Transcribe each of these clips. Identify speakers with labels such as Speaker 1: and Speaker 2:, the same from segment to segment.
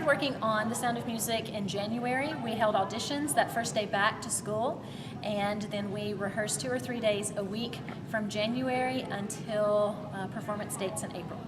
Speaker 1: started working on The Sound of Music in January. We held auditions that first day back to school, and then we rehearsed 2 or 3 days a week from January until performance dates in April.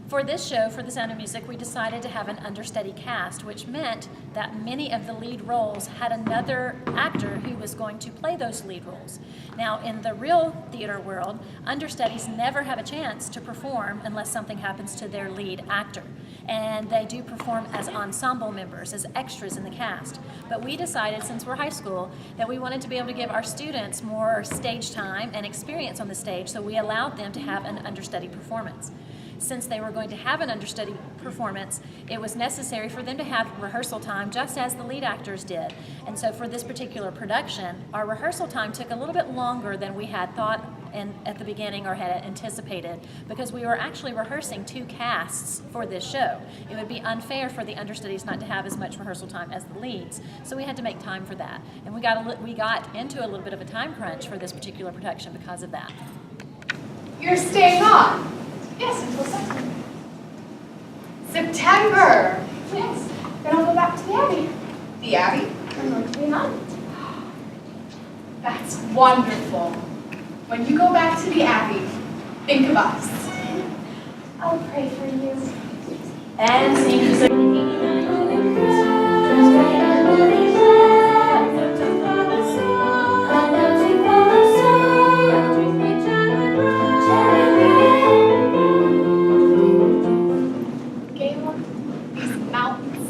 Speaker 1: For this show, for The Sound of Music, we decided to have an understudy cast, which meant that many of the lead roles had another actor who was going to play those lead roles. Now, in the real theater world, understudies never have a chance to perform unless something happens to their lead actor. And they do perform as ensemble members, as extras in the cast. But we decided, since we're high school, that we wanted to be able to give our students more stage time and experience on the stage, so we allowed them to have an understudy performance. Since they were going to have an understudy performance, it was necessary for them to have rehearsal time just as the lead actors did. And so for this particular production, our rehearsal time took a little bit longer than we had thought at the beginning or had anticipated, because we were actually rehearsing 2 casts for this show. It would be unfair for the understudies not to have as much rehearsal time as the leads, so we had to make time for that. And we got into a little bit of a time crunch for this particular production because of that.
Speaker 2: You're staying on? Yes, until September. September? Yes. Then I'll go back to the Abbey. The Abbey? I'm going to be a nun. That's wonderful. When you go back to the Abbey, think of us. I'll pray for you.
Speaker 1: And sing.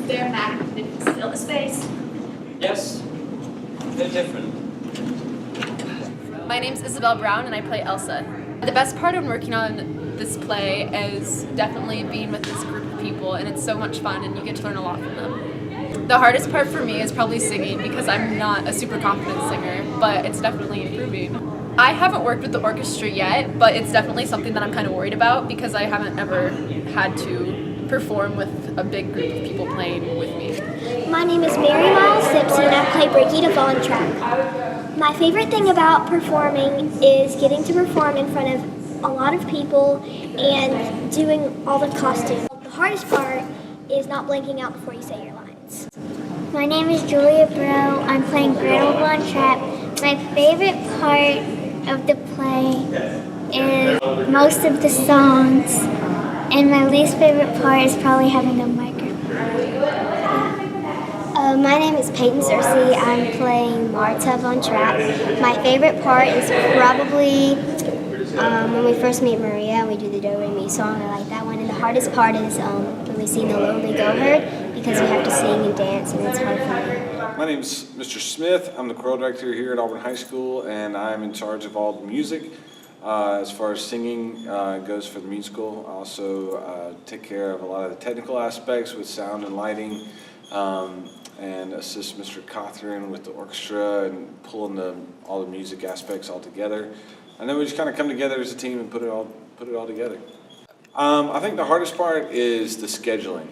Speaker 2: They're magnificent.
Speaker 1: Still the space.
Speaker 3: Yes, they're different.
Speaker 4: My name's Isabel Brown and I play Elsa. The best part of working on this play is definitely being with this group of people, and it's so much fun and you get to learn a lot from them. The hardest part for me is probably singing, because I'm not a super confident singer, but it's definitely improving. I haven't worked with the orchestra yet, but it's definitely something that I'm kind of worried about, because I haven't ever had to perform with a big group of people playing with me.
Speaker 5: My name is Mary Miles Simpson. I play Brigitte Von Trapp. My favorite thing about performing is getting to perform in front of a lot of people and doing all the costumes. The hardest part is not blanking out before you say your lines.
Speaker 6: My name is Julia Bro. I'm playing Gretel Von Trapp. My favorite part of the play is most of the songs. And my least favorite part is probably having a microphone.
Speaker 5: My name is Peyton Cersei. I'm playing Marta Von Trapp. My favorite part is probably when we first meet Maria and we do the Do Re Mi song. I like that one. And the hardest part is when we sing The Lonely Goatherd, because we have to sing and dance, and it's hard for me.
Speaker 7: My name is Mr. Smith. I'm the choral director here at Auburn High School, and I'm in charge of all the music. As far as singing goes for the musical, I also take care of a lot of the technical aspects with sound and lighting, and assist Mr. Cothran with the orchestra and pulling all the music aspects all together. And then we just kind of come together as a team and put it all together. I think the hardest part is the scheduling,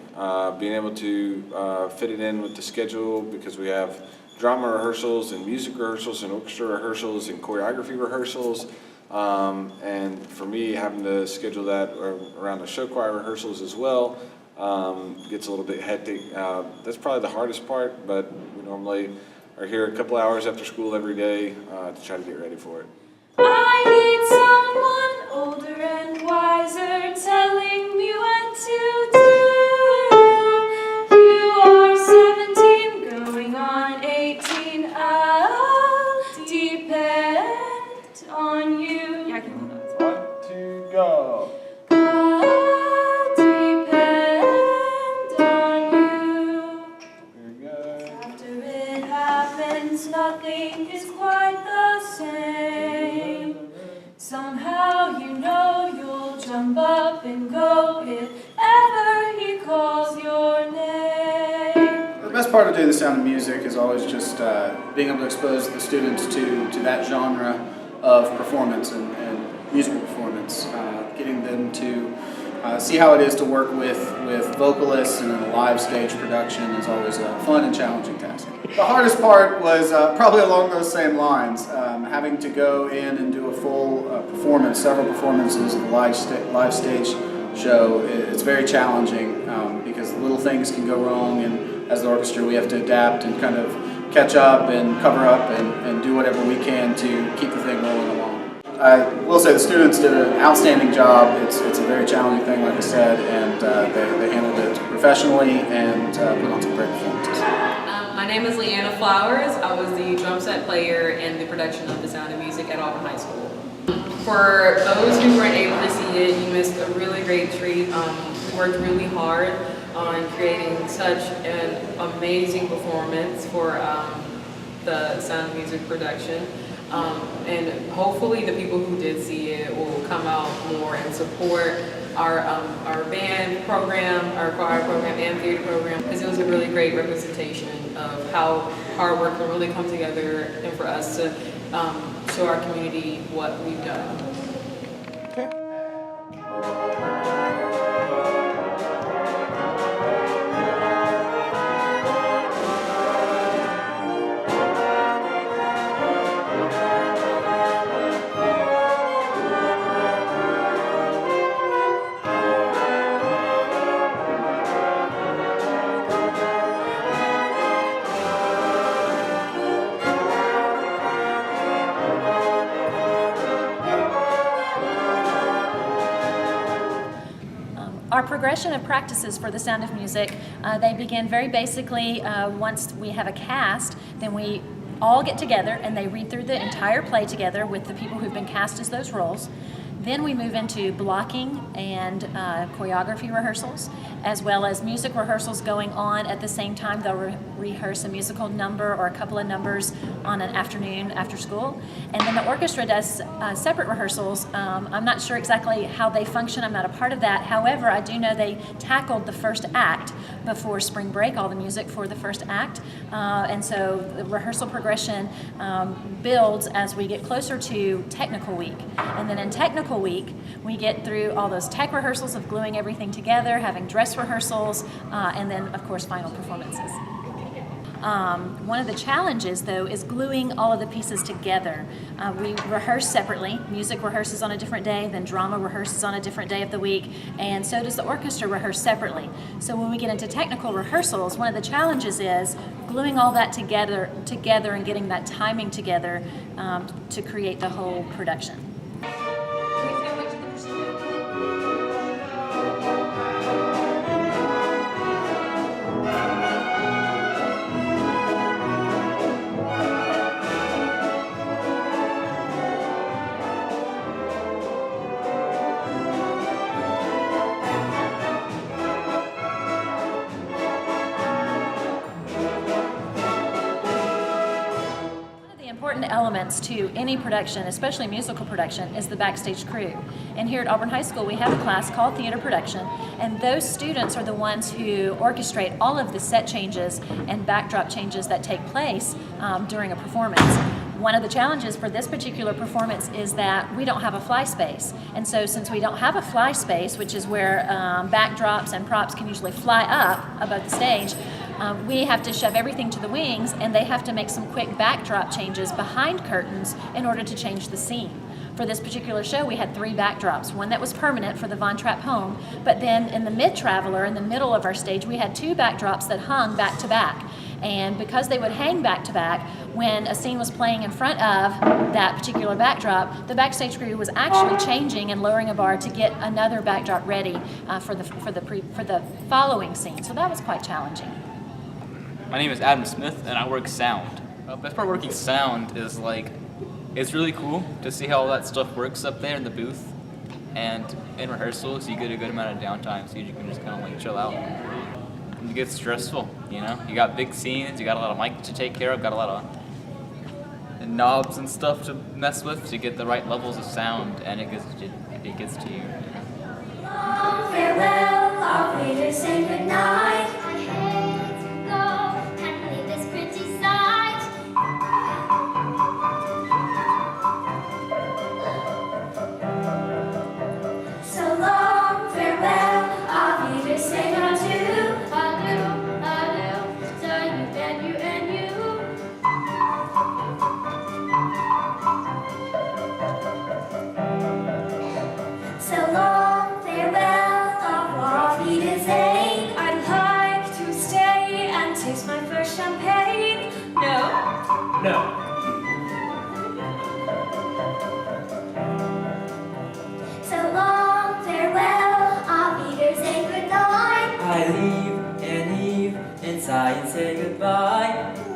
Speaker 7: being able to fit it in with the schedule, because we have drama rehearsals and music rehearsals and orchestra rehearsals and choreography rehearsals. And for me, having to schedule that around the show choir rehearsals as well gets a little bit hectic. That's probably the hardest part, but we normally are here a couple hours after school every day to try to get ready for it.
Speaker 8: I need someone older and wiser telling me what to do. You are 17, going on 18. I'll depend on you. Yeah, I can do that. 1, 2, go. I'll depend on you.
Speaker 7: Very good.
Speaker 8: After it happens, nothing is quite the same. Somehow you know you'll jump up and go if ever he calls your name.
Speaker 9: The best part of doing The Sound of Music is always just being able to expose the students to that genre of performance and musical performance, getting them to see how it is to work with vocalists and in a live stage production is always a fun and challenging task. The hardest part was probably along those same lines, having to go in and do a full performance, several performances of live stage show, it's very challenging because little things can go wrong, and as the orchestra we have to adapt and kind of catch up and cover up and do whatever we can to keep the thing rolling along. I will say the students did an outstanding job. It's a very challenging thing, like I said, and they handled it professionally and put on some great performances.
Speaker 10: My name is Leanna Flowers. I was the drum set player in the production of The Sound of Music at Auburn High School. For those who weren't able to see it, you missed a really great treat. We worked really hard on creating such an amazing performance for the Sound of Music production. And hopefully the people who did see it will come out more and support our band program, our choir program, and theater program, because it was a really great representation of how hard work can really come together and for us to show our community what we've done.
Speaker 1: Our progression of practices for The Sound of Music, they begin very basically once we have a cast, then we all get together and they read through the entire play together with the people who've been cast as those roles. Then we move into blocking and choreography rehearsals, as well as music rehearsals going on at the same time. They'll rehearse a musical number or a couple of numbers on an afternoon after school. And then the orchestra does separate rehearsals. I'm not sure exactly how they function. I'm not a part of that. However, I do know they tackled the first act before spring break, all the music for the first act. And so the rehearsal progression builds as we get closer to technical week. And then in technical week, we get through all those tech rehearsals of gluing everything together, having dress rehearsals, and then, of course, final performances. One of the challenges, though, is gluing all of the pieces together. We rehearse separately. Music rehearses on a different day, then drama rehearses on a different day of the week, and so does the orchestra rehearse separately. So when we get into technical rehearsals, one of the challenges is gluing all that together and getting that timing together to create the whole production. Important elements to any production, especially musical production, is the backstage crew. And here at Auburn High School, we have a class called Theater Production, and those students are the ones who orchestrate all of the set changes and backdrop changes that take place during a performance. One of the challenges for this particular performance is that we don't have a fly space. And so since we don't have a fly space, which is where backdrops and props can usually fly up above the stage, we have to shove everything to the wings, and they have to make some quick backdrop changes behind curtains in order to change the scene. For this particular show, we had 3 backdrops, one that was permanent for the Von Trapp home, but then in the mid-traveler, in the middle of our stage, we had 2 backdrops that hung back to back. And because they would hang back to back, when a scene was playing in front of that particular backdrop, the backstage crew was actually changing and lowering a bar to get another backdrop ready for the following scene. So that was quite challenging.
Speaker 11: My name is Adam Smith, and I work sound. The best part of working sound is it's really cool to see how all that stuff works up there in the booth. And in rehearsals, you get a good amount of downtime, so you can just kind of chill out. And it gets stressful, you know? You got big scenes, you got a lot of mic to take care of, got a lot of knobs and stuff to mess with to get the right levels of sound, and it gets to you.
Speaker 8: Farewell, our leaders say goodnight. So long, farewell, my first champagne? No.
Speaker 3: No.
Speaker 6: So long, farewell, auf Wiedersehen, good night.
Speaker 12: I leave and sigh and say goodbye.